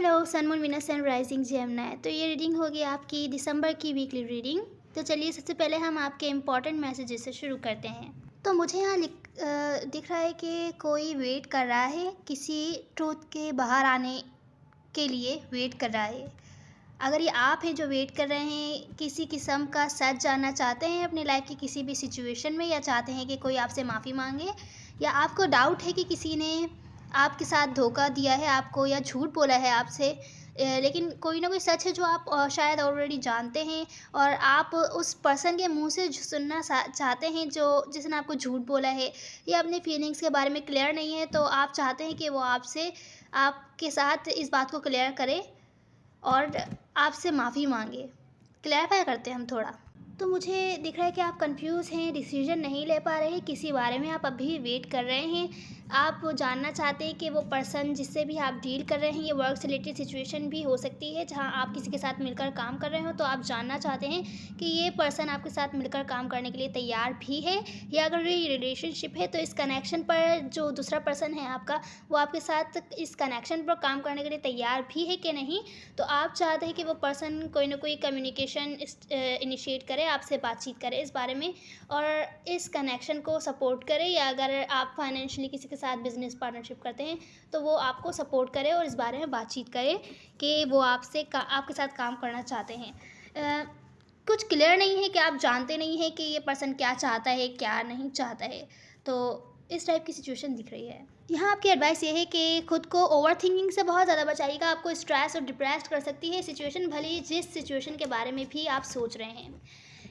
Hello sun moon Venus sun rising Gemini. तो ये reading होगी आपकी दिसंबर की वीकली रीडिंग। तो चलिए सबसे पहले हम आपके इम्पॉर्टेंट मैसेजेस से शुरू करते हैं। तो मुझे यहाँ दिख रहा है कि कोई वेट कर रहा है, किसी ट्रूथ के बाहर आने के लिए वेट कर रहा है। अगर ये आप हैं जो वेट कर रहे हैं, किसी किस्म का सच जानना चाहते हैं अपनी लाइफ की किसी भी सिचुएशन में, या चाहते हैं कि कोई आपसे माफ़ी मांगे, या आपको डाउट है कि किसी ने आपके साथ धोखा दिया है आपको या झूठ बोला है आपसे, लेकिन कोई ना कोई सच है जो आप शायद ऑलरेडी जानते हैं और आप उस पर्सन के मुंह से सुनना चाहते हैं जो जिसने आपको झूठ बोला है या अपने फीलिंग्स के बारे में क्लियर नहीं है, तो आप चाहते हैं कि वो आपसे आपके साथ इस बात को क्लियर करे और आपसे माफ़ी मांगे। क्लैरिफाई करते हैं हम थोड़ा। तो मुझे दिख रहा है कि आप कंफ्यूज हैं, डिसीजन नहीं ले पा रहे हैं, किसी बारे में आप अभी वेट कर रहे हैं। आप जानना चाहते हैं कि वो पर्सन जिससे भी आप डील कर रहे हैं, ये वर्क से रिलेटेड सिचुएशन भी हो सकती है जहां आप किसी के साथ मिलकर काम कर रहे हो, तो आप जानना चाहते हैं कि ये पर्सन आपके साथ मिलकर काम करने के लिए तैयार भी है, या अगर ये रिलेशनशिप है तो इस कनेक्शन पर जो दूसरा पर्सन है आपका, वो आपके साथ इस कनेक्शन पर काम करने के लिए तैयार भी है कि नहीं। तो आप चाहते हैं कि वो पर्सन कोई ना कोई कम्युनिकेशन इनिशिएट करे, आपसे बातचीत करे इस बारे में और इस कनेक्शन को सपोर्ट करे, या अगर आप फाइनेंशियली किसी के साथ बिजनेस पार्टनरशिप करते हैं तो वो आपको सपोर्ट करे और इस बारे में बातचीत करे कि वो आपके साथ काम करना चाहते हैं। कुछ क्लियर नहीं है कि आप जानते नहीं हैं कि ये पर्सन क्या चाहता है क्या नहीं चाहता है। तो इस टाइप की सिचुएशन दिख रही है। यहाँ आपकी एडवाइस ये है कि खुद को ओवर थिंकिंग से बहुत ज़्यादा बचाइएगा, आपको स्ट्रेस और डिप्रेस्ड कर सकती है सिचुएशन, भले ही जिस सिचुएशन के बारे में भी आप सोच रहे हैं।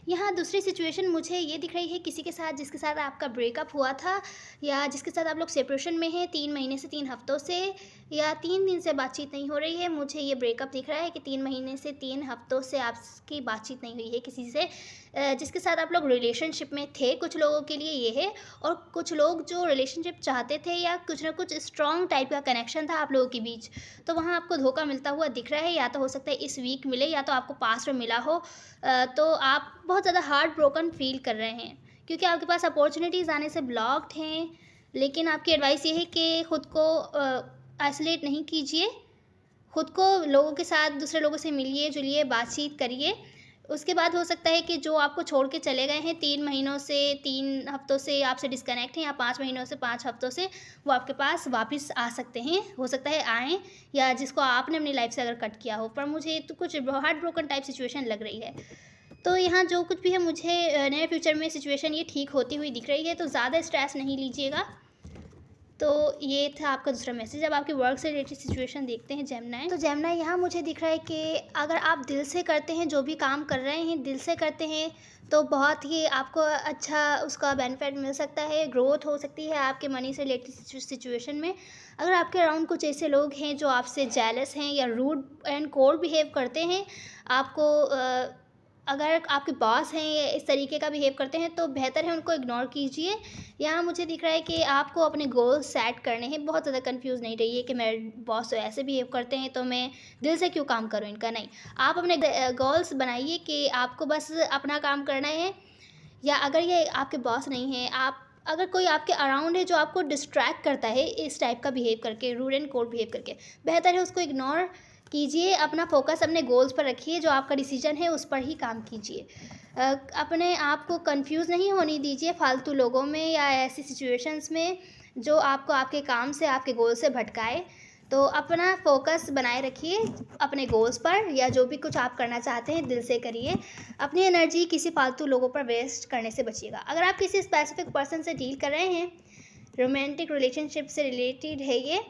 यहाँ दूसरी सिचुएशन मुझे ये दिख रही है, किसी के साथ जिसके साथ आपका ब्रेकअप हुआ था या जिसके साथ आप लोग सेपरेशन में हैं 3 महीने से 3 हफ्तों से, या 3 दिन से बातचीत नहीं हो रही है। मुझे ये ब्रेकअप दिख रहा है कि 3 महीने से 3 हफ्तों से आपकी बातचीत नहीं हुई है किसी से जिसके साथ आप लोग रिलेशनशिप में थे। कुछ लोगों के लिए ये है, और कुछ लोग जो रिलेशनशिप चाहते थे या कुछ ना कुछ स्ट्रॉन्ग टाइप का कनेक्शन था आप लोगों के बीच, तो वहाँ आपको धोखा मिलता हुआ दिख रहा है। या तो हो सकता है इस वीक मिले, या तो आपको पास्ट में मिला हो। तो आप बहुत ज़्यादा हार्ट ब्रोकन फील कर रहे हैं क्योंकि आपके पास अपॉर्चुनिटीज़ आने से ब्लॉक्ड हैं। लेकिन आपकी एडवाइस ये है कि ख़ुद को आइसोलेट नहीं कीजिए, ख़ुद को लोगों के साथ दूसरे लोगों से मिलिए जुलिए, बातचीत करिए। उसके बाद हो सकता है कि जो आपको छोड़ के चले गए हैं 3 महीनों से 3 हफ्तों से आपसे डिस्कनेक्ट हैं, या 5 महीनों से 5 हफ्तों से, वो आपके पास वापस आ सकते हैं। हो सकता है आएँ, या जिसको आपने अपनी लाइफ से अगर कट किया हो। पर मुझे तो कुछ हार्ट ब्रोकन टाइप सिचुएशन लग रही है। तो यहाँ जो कुछ भी है, मुझे नियर फ्यूचर में सिचुएशन ये ठीक होती हुई दिख रही है, तो ज़्यादा स्ट्रेस नहीं लीजिएगा। तो ये था आपका दूसरा मैसेज। अब आपके वर्क से रिलेटेड सिचुएशन देखते हैं जेमिनी। तो जेमिनी यहाँ मुझे दिख रहा है कि अगर आप दिल से करते हैं, जो भी काम कर रहे हैं दिल से करते हैं, तो बहुत ही आपको अच्छा उसका बेनिफिट मिल सकता है, ग्रोथ हो सकती है आपके मनी से रिलेटेड सिचुएशन में। अगर आपके अराउंड कुछ ऐसे लोग हैं जो आपसे जेलस हैं या रूड एंड कोल्ड बिहेव करते हैं, आपको अगर आपके बॉस हैं या इस तरीके का बिहेव करते हैं, तो बेहतर है उनको इग्नोर कीजिए। यहाँ मुझे दिख रहा है कि आपको अपने गोल्स सेट करने हैं। बहुत ज़्यादा कंफ्यूज नहीं रहिए कि मेरे बॉस तो ऐसे बिहेव करते हैं तो मैं दिल से क्यों काम करूँ इनका। नहीं, आप अपने गोल्स बनाइए कि आपको बस अपना काम करना है। या अगर ये आपके बॉस नहीं हैं, आप अगर कोई आपके अराउंड है जो आपको डिस्ट्रैक्ट करता है इस टाइप का बिहेव करके, रूड एंड कोल्ड बिहेव करके, बेहतर है उसको इग्नोर कीजिए। अपना फोकस अपने गोल्स पर रखिए, जो आपका डिसीजन है उस पर ही काम कीजिए। अपने आप को कंफ्यूज नहीं होने दीजिए फालतू लोगों में या ऐसी सिचुएशंस में जो आपको आपके काम से, आपके गोल से भटकाए। तो अपना फोकस बनाए रखिए अपने गोल्स पर, या जो भी कुछ आप करना चाहते हैं दिल से करिए। अपनी एनर्जी किसी फालतू लोगों पर वेस्ट करने से बचिएगा। अगर आप किसी स्पेसिफिक पर्सन से डील कर रहे हैं, रोमांटिक रिलेशनशिप से रिलेटेड है ये,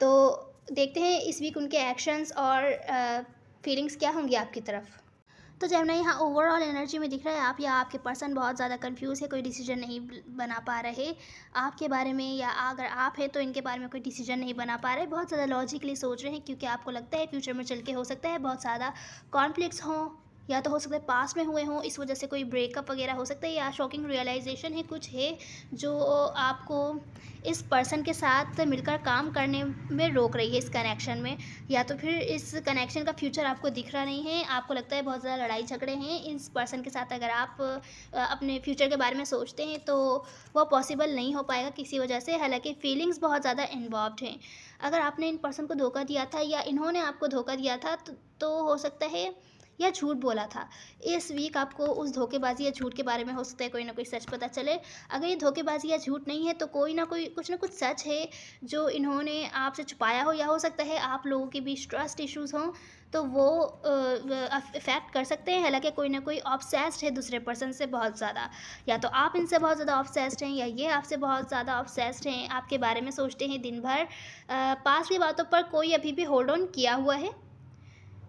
तो देखते हैं इस वीक उनके एक्शंस और फीलिंग्स क्या होंगी आपकी तरफ। तो जेमिनी यहाँ ओवरऑल एनर्जी में दिख रहा है आप या आपके पर्सन बहुत ज़्यादा कंफ्यूज है, कोई डिसीजन नहीं बना पा रहे आपके बारे में, या अगर आप हैं तो इनके बारे में कोई डिसीजन नहीं बना पा रहे, बहुत ज़्यादा लॉजिकली सोच रहे हैं क्योंकि आपको लगता है फ्यूचर में चल के हो सकता है बहुत ज़्यादा कॉन्फ्लिक्ट्स हों या तो हो सकता है पास्ट में हुए हों, इस वजह से कोई ब्रेकअप वगैरह हो सकता है, या शॉकिंग रियलाइजेशन है कुछ है जो आपको इस पर्सन के साथ मिलकर काम करने में रोक रही है इस कनेक्शन में, या तो फिर इस कनेक्शन का फ्यूचर आपको दिख रहा नहीं है। आपको लगता है बहुत ज़्यादा लड़ाई झगड़े हैं इस पर्सन के साथ। अगर आप अपने फ्यूचर के बारे में सोचते हैं तो वो पॉसिबल नहीं हो पाएगा किसी वजह से, हालांकि फीलिंग्स बहुत ज़्यादा इन्वॉल्व हैं। अगर आपने इन पर्सन को धोखा दिया था या इन्होंने आपको धोखा दिया था तो हो सकता है, या झूठ बोला था, इस वीक आपको उस धोखेबाजी या झूठ के बारे में हो सकता है कोई ना कोई सच पता चले। अगर ये धोखेबाजी या झूठ नहीं है तो कोई ना कुछ सच है जो इन्होंने आपसे छुपाया हो, या हो सकता है आप लोगों के बीच ट्रस्ट इश्यूज़ हों तो वो इफ़ेक्ट कर सकते हैं। हालांकि कोई ना कोई ऑब्सेस्ड है दूसरे पर्सन से बहुत ज़्यादा, या तो आप इनसे बहुत ज़्यादा ऑब्सेस्ड हैं या ये आपसे बहुत ज़्यादा ऑब्सेस्ड हैं, आपके बारे में सोचते हैं दिन भर। पास की बातों पर कोई अभी भी होल्ड ऑन किया हुआ है,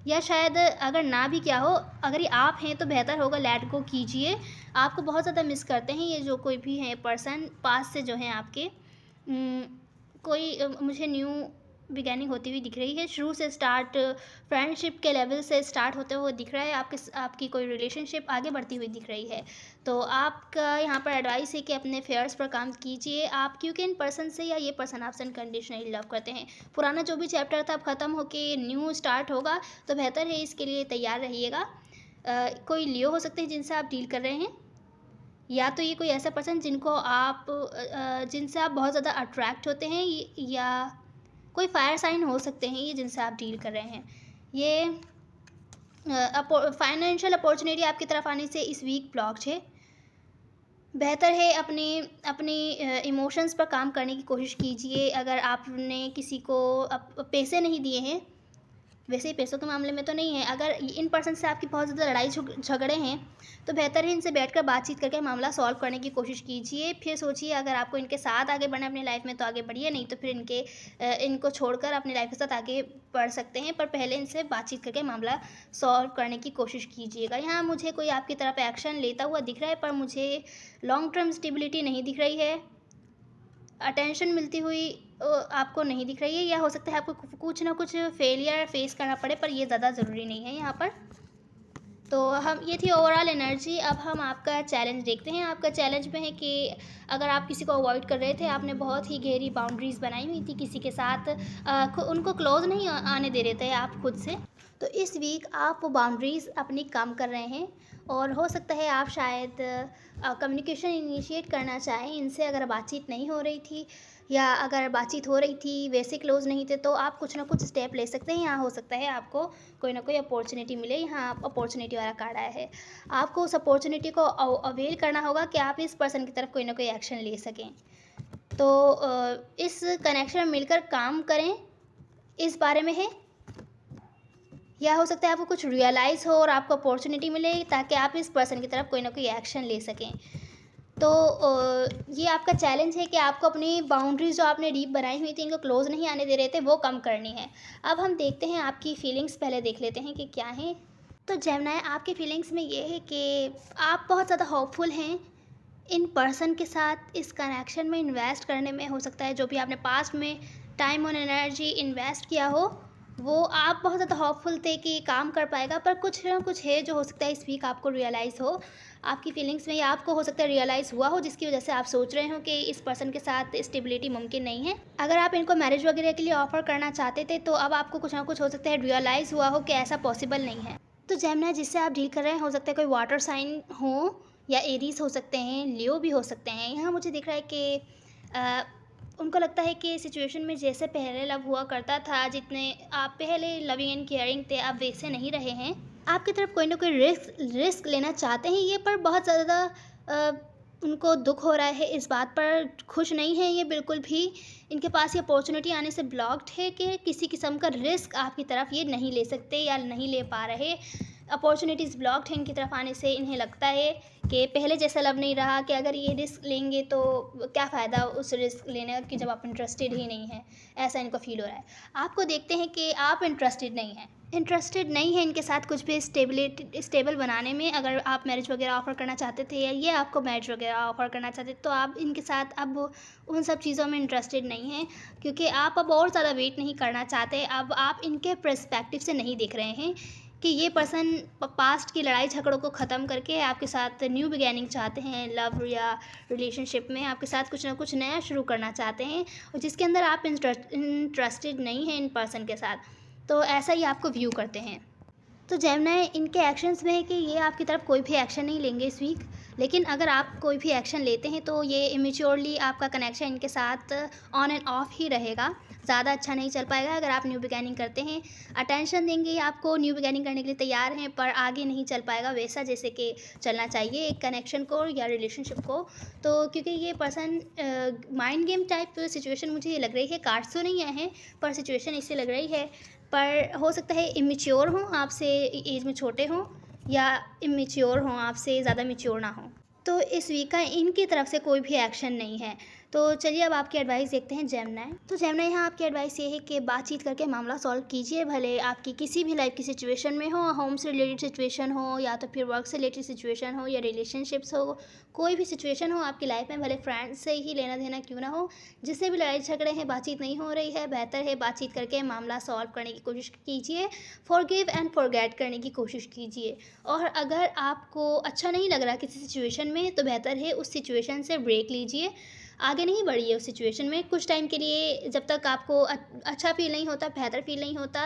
या शायद अगर ना भी क्या हो, अगर ये आप हैं तो बेहतर होगा लेट गो कीजिए। आपको बहुत ज़्यादा मिस करते हैं ये जो कोई भी हैं पर्सन पास से जो हैं आपके। कोई मुझे न्यू बिगैनिंग होती हुई दिख रही है, शुरू से स्टार्ट फ्रेंडशिप के लेवल से स्टार्ट होते हुए दिख रहा है, आपकी कोई रिलेशनशिप आगे बढ़ती हुई दिख रही है। तो आपका यहाँ पर एडवाइस है कि अपने फेयर्स पर काम कीजिए आप, क्योंकि इन पर्सन से या ये पर्सन आपसे अनकंडीशनली लव करते हैं। पुराना जो भी चैप्टर था अब ख़त्म होके न्यू स्टार्ट होगा, तो बेहतर है इसके लिए तैयार रहिएगा। कोई लियो हो सकते हैं जिनसे आप डील कर रहे हैं, या तो ये कोई ऐसा पर्सन जिनसे आप बहुत ज़्यादा अट्रैक्ट होते हैं, या कोई फायर साइन हो सकते हैं ये जिनसे आप डील कर रहे हैं। ये फाइनेंशियल अपॉर्चुनिटी आपकी तरफ आने से इस वीक ब्लॉक्ड है। बेहतर है अपनी इमोशंस पर काम करने की कोशिश कीजिए। अगर आपने किसी को पैसे नहीं दिए हैं, वैसे ही पैसों के मामले में तो नहीं है, अगर इन पर्सन से आपकी बहुत ज़्यादा लड़ाई झगड़े हैं तो बेहतर है इनसे बैठकर बातचीत करके मामला सॉल्व करने की कोशिश कीजिए। फिर सोचिए अगर आपको इनके साथ आगे बढ़ना अपनी लाइफ में तो आगे बढ़िए, नहीं तो फिर इनको छोड़कर अपनी लाइफ के साथ आगे बढ़ सकते हैं, पर पहले इनसे बातचीत करके मामला सॉल्व करने की कोशिश कीजिएगा। यहाँ मुझे कोई आपकी तरफ एक्शन लेता हुआ दिख रहा है, पर मुझे लॉन्ग टर्म स्टेबिलिटी नहीं दिख रही है, अटेंशन मिलती हुई आपको नहीं दिख रही है, या हो सकता है आपको कुछ ना कुछ फेलियर फेस करना पड़े, पर ये ज़्यादा ज़रूरी नहीं है यहाँ पर। तो ये थी ओवरऑल एनर्जी। अब हम आपका चैलेंज देखते हैं। आपका चैलेंज में है कि अगर आप किसी को अवॉइड कर रहे थे, आपने बहुत ही गहरी बाउंड्रीज़ बनाई हुई थी किसी के साथ, उनको क्लोज नहीं आने दे रहे थे आप खुद से, तो इस वीक आप वो बाउंड्रीज़ अपनी कम कर रहे हैं, और हो सकता है आप शायद कम्युनिकेशन इनिशिएट करना चाहें इनसे। अगर बातचीत नहीं हो रही थी, या अगर बातचीत हो रही थी वैसे क्लोज़ नहीं थे, तो आप कुछ ना कुछ स्टेप ले सकते हैं। यहाँ हो सकता है आपको कोई ना कोई अपॉर्चुनिटी मिले। यहाँ आप अपॉर्चुनिटी वाला कार्ड आया है, आपको उस अपॉर्चुनिटी को अवेल करना होगा कि आप इस पर्सन की तरफ कोई ना कोई एक्शन ले सकें। तो इस कनेक्शन में मिलकर काम करें, इस बारे में है। या हो सकता है आपको कुछ रियलाइज़ हो और आपको अपॉर्चुनिटी मिले ताकि आप इस पर्सन की तरफ कोई ना कोई एक्शन ले सकें। तो ये आपका चैलेंज है कि आपको अपनी बाउंड्रीज़ जो आपने डीप बनाई हुई थी, इनको क्लोज़ नहीं आने दे रहे थे, वो कम करनी है। अब हम देखते हैं आपकी फीलिंग्स, पहले देख लेते हैं कि क्या हैं। तो जेमिनी, आपकी फीलिंग्स में ये है कि आप बहुत ज़्यादा होपफुल हैं इन पर्सन के साथ इस कनेक्शन में इन्वेस्ट करने में। हो सकता है जो भी आपने पास्ट में टाइम और एनर्जी इन्वेस्ट किया हो, वो आप बहुत ज़्यादा होपफुल थे कि काम कर पाएगा, पर कुछ ना कुछ है जो हो सकता है इस वीक आपको रियलाइज़ हो आपकी फीलिंग्स में, या आपको हो सकता है रियलाइज़ हुआ हो जिसकी वजह से आप सोच रहे हो कि इस पर्सन के साथ स्टेबिलिटी मुमकिन नहीं है। अगर आप इनको मैरिज वगैरह के लिए ऑफ़र करना चाहते थे, तो अब आपको कुछ ना कुछ हो सकता है रियलाइज़ हुआ हो कि ऐसा पॉसिबल नहीं है। तो जेमिनी, जिससे आप डील कर रहे हैं, हो सकता है कोई वाटर साइन हो, या एरीज़ हो सकते हैं, लियो भी हो सकते हैं। यहाँ मुझे दिख रहा है कि उनको लगता है कि सिचुएशन में जैसे पहले लव हुआ करता था, जितने आप पहले लविंग एंड केयरिंग थे, आप वैसे नहीं रहे हैं। आपकी तरफ कोई ना कोई रिस्क लेना चाहते हैं ये, पर बहुत ज़्यादा उनको दुख हो रहा है, इस बात पर खुश नहीं है ये बिल्कुल भी। इनके पास ये अपॉर्चुनिटी आने से ब्लॉक्ड है कि किसी किस्म का रिस्क आपकी तरफ ये नहीं ले सकते या नहीं ले पा रहे। अपॉर्चुनिटीज़ ब्लॉक्ड हैं इनकी तरफ आने से। इन्हें लगता है कि पहले जैसा लव नहीं रहा, कि अगर ये रिस्क लेंगे तो क्या फ़ायदा उस रिस्क लेने का, कि जब आप इंटरेस्टेड ही नहीं हैं, ऐसा इनको फ़ील हो रहा है। आपको देखते हैं कि आप इंटरेस्टेड नहीं हैं इनके साथ कुछ भी स्टेबल बनाने में। अगर आप मैरिज वगैरह ऑफ़र करना चाहते थे, या ये आपको मैरिज वगैरह ऑफ़र करना चाहते थे, तो आप इनके साथ अब उन सब चीज़ों में इंटरेस्टेड नहीं हैं, क्योंकि आप अब और ज़्यादा वेट नहीं करना चाहते। अब आप इनके पर्सपेक्टिव से नहीं देख रहे हैं कि ये पर्सन पास्ट की लड़ाई झगड़ों को ख़त्म करके आपके साथ न्यू बिगैनिंग चाहते हैं, लव या रिलेशनशिप में आपके साथ कुछ ना कुछ नया शुरू करना चाहते हैं, और जिसके अंदर आप इंटरेस्टेड नहीं हैं इन पर्सन के साथ, तो ऐसा ही आपको व्यू करते हैं। तो जेमिनी, इनके एक्शंस में है कि ये आपकी तरफ कोई भी एक्शन नहीं लेंगे इस वीक, लेकिन अगर आप कोई भी एक्शन लेते हैं तो ये इमेच्योरली आपका कनेक्शन इनके साथ ऑन एंड ऑफ ही रहेगा, ज़्यादा अच्छा नहीं चल पाएगा। अगर आप न्यू बिगैनिंग करते हैं, अटेंशन देंगे आपको, न्यू बिगैनिंग करने के लिए तैयार हैं, पर आगे नहीं चल पाएगा वैसा जैसे कि चलना चाहिए एक कनेक्शन को या रिलेशनशिप को। तो क्योंकि ये person mind game type situation मुझे ये लग रही है, कार्ड्स तो नहीं आए हैं पर सिचुएशन इससे लग रही है, पर हो सकता है इमेच्योर हों, आपसे एज में छोटे हों, या इमेच्योर हों, आपसे ज़्यादा मैच्योर ना हों। तो इस वीक का इनकी तरफ से कोई भी एक्शन नहीं है। तो चलिए अब आपकी एडवाइस देखते हैं जेमिनी। तो जेमिनी, यहाँ आपकी एडवाइस ये है कि बातचीत करके मामला सॉल्व कीजिए, भले आपकी किसी भी लाइफ की सिचुएशन में हो, होम से रिलेटेड सिचुएशन हो या तो फिर वर्क से रिलेटेड सिचुएशन हो या रिलेशनशिप्स हो, कोई भी सिचुएशन हो आपकी लाइफ में, भले फ्रेंड्स से ही लेना देना क्यों ना हो, जिससे भी लड़ाई झगड़े हैं, बातचीत नहीं हो रही है, बेहतर है बातचीत करके मामला सॉल्व करने की कोशिश कीजिए, फॉरगिव एंड फॉरगेट करने की कोशिश कीजिए। और अगर आपको अच्छा नहीं लग रहा किसी सिचुएशन में, तो बेहतर है उस सिचुएशन से ब्रेक लीजिए, आगे नहीं बढ़िए उस सिचुएशन में कुछ टाइम के लिए, जब तक आपको अच्छा फील नहीं होता, बेहतर फील नहीं होता।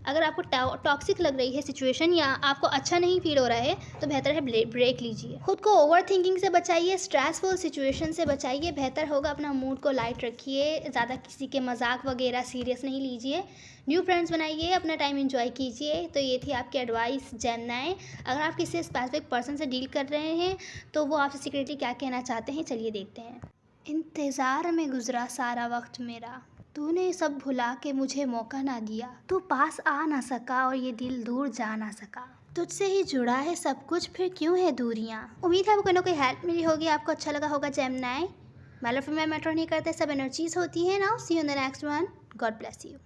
अगर आपको टॉक्सिक लग रही है सिचुएशन या आपको अच्छा नहीं फील हो रहा है, तो बेहतर है ब्रेक लीजिए। खुद को ओवर थिंकिंग से बचाइए, स्ट्रेसफुल सिचुएशन से बचाइए, बेहतर होगा अपना मूड को लाइट रखिए, ज़्यादा किसी के मजाक वगैरह सीरियस नहीं लीजिए, न्यू फ्रेंड्स बनाइए, अपना टाइम एंजॉय कीजिए। तो ये थी आपकी एडवाइस जेमिनी। अगर आप किसी स्पेसिफिक पर्सन से डील कर रहे हैं तो वो आपसे सीक्रेटली क्या कहना चाहते हैं, चलिए देखते हैं। इंतज़ार में गुजरा सारा वक्त मेरा, तूने सब भुला के मुझे मौका ना दिया, तू पास आ ना सका और ये दिल दूर जा ना सका, तुझसे ही जुड़ा है सब कुछ, फिर क्यों है दूरियां। उम्मीद है आपको कोई ना कोई हेल्प मिली होगी, आपको अच्छा लगा होगा जेमिनी। मैटर नहीं करते, सब एनर्जीज होती हैं। Now see you in the next one, God bless you.